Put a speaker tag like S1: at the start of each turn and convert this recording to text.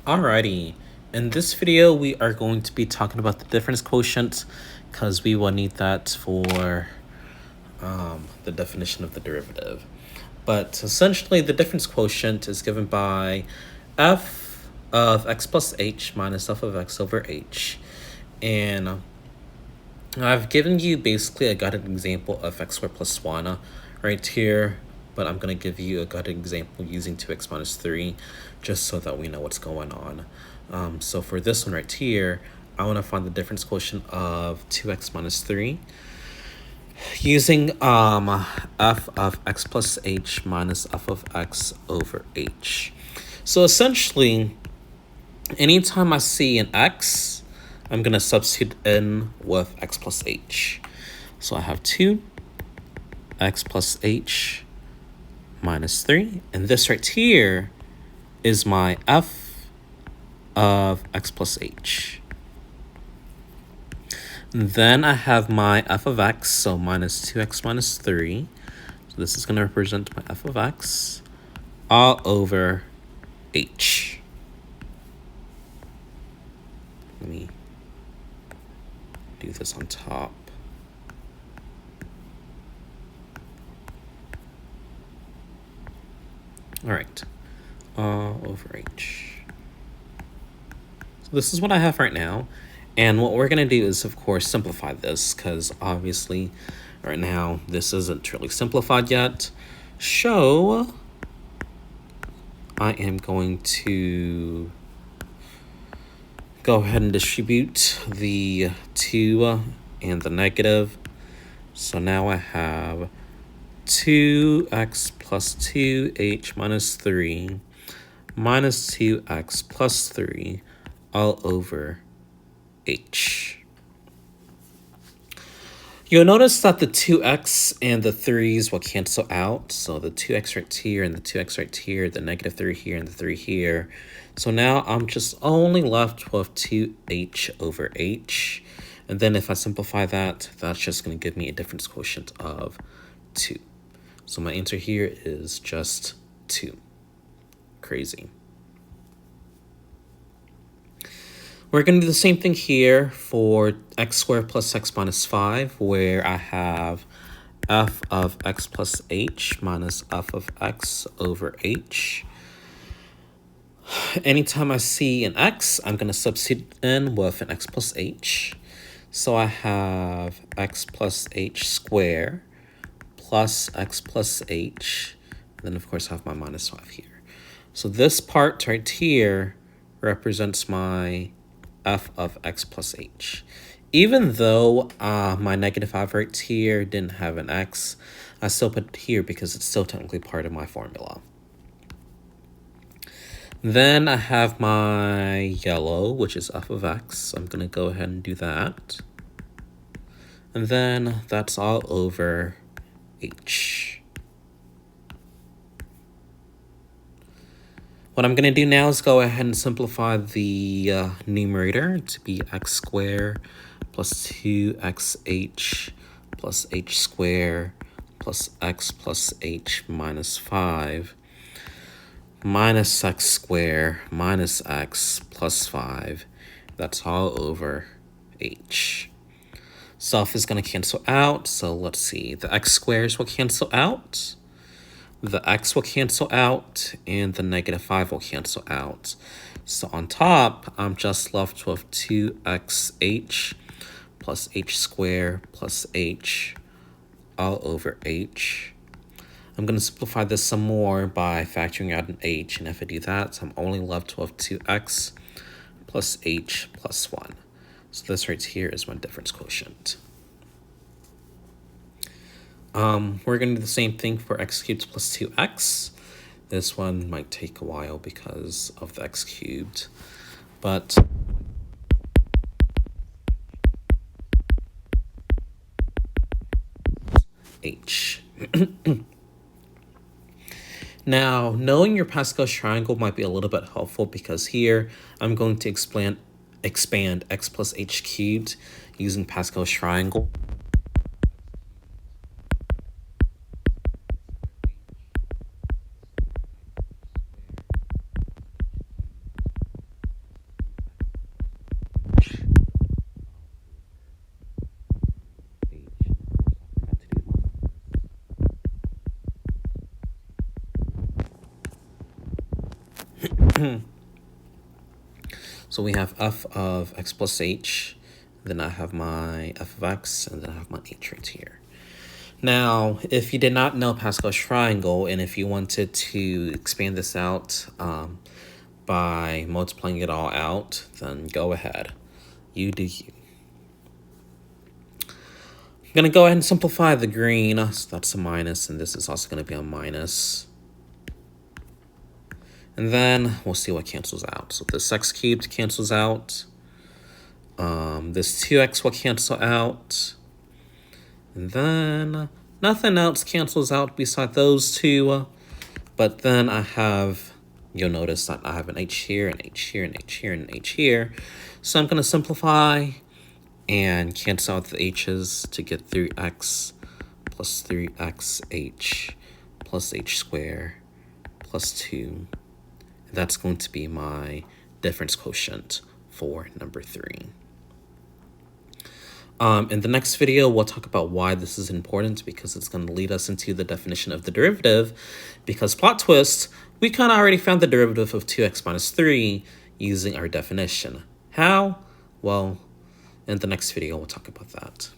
S1: Alrighty, in this video we are going to be talking about the difference quotient because we will need that for the definition of the derivative. But essentially the difference quotient is given by f of x plus h minus f of x over h. And I've given you basically a guided example of x squared plus 1 right here, but I'm going to give you a guided example using 2x minus 3 just so that we know what's going on. So for this one right here, I want to find the difference quotient of 2x minus 3 using f of x plus h minus f of x over h. So essentially, anytime I see an x, I'm going to substitute in with x plus h. So I have 2x plus h minus 3. And this right here is my f of x plus h. Then I have my f of x, so minus 2x minus 3. So this is going to represent my f of x all over h. Let me do this on top. All right, all over h. So this is what I have right now. And what we're going to do is, of course, simplify this because obviously right now this isn't really simplified yet. So I am going to go ahead and distribute the 2 and the negative. So now I have 2x plus 2h minus 3 minus 2x plus 3 all over h. You'll notice that the 2x and the 3's will cancel out. So the 2x right here and the 2x right here, the negative 3 here and the 3 here. So now I'm just only left with 2h over h. And then if I simplify that, that's just going to give me a difference quotient of 2. So my answer here is just 2. Crazy. We're going to do the same thing here for x squared plus x minus 5, where I have f of x plus h minus f of x over h. Anytime I see an x, I'm going to substitute in with an x plus h. So I have x plus h squared plus x plus h. And then, of course, I have my minus 5 here. So this part right here represents my f of x plus h. Even though my negative 5 right here didn't have an x, I still put it here because it's still technically part of my formula. Then I have my yellow, which is f of x. I'm going to go ahead and do that. And then that's all over h. What I'm going to do now is go ahead and simplify the numerator to be x squared plus 2xh plus h squared plus x plus h minus 5 minus x squared minus x plus 5. That's all over h. Self is going to cancel out, so let's see. The x squares will cancel out. The x will cancel out, and the negative 5 will cancel out. So on top, I'm just left with 2xh plus h squared plus h all over h. I'm going to simplify this some more by factoring out an h, and if I do that, I'm only left with 2x plus h plus 1. So this right here is my difference quotient. We're going to do the same thing for x cubed plus 2x. This one might take a while because of the x cubed, but h. Now, knowing your Pascal's triangle might be a little bit helpful because here I'm going to expand x plus h cubed using Pascal's triangle. So we have f of x plus h, then I have my f of x, and then I have my h right here. Now, if you did not know Pascal's triangle, and if you wanted to expand this out by multiplying it all out, then go ahead. You do you. I'm going to go ahead and simplify the green, so that's a minus, and this is also going to be a minus. And then we'll see what cancels out. So this x cubed cancels out. This 2x will cancel out. And then nothing else cancels out beside those two. But then I have, you'll notice that I have an h here, an h here, an h here, and an h here. So I'm going to simplify and cancel out the h's to get 3x plus 3xh plus h squared plus 2. That's going to be my difference quotient for number 3. In the next video, we'll talk about why this is important, because it's going to lead us into the definition of the derivative. Because plot twist, we kind of already found the derivative of 2x minus 3 using our definition. How? Well, in the next video, we'll talk about that.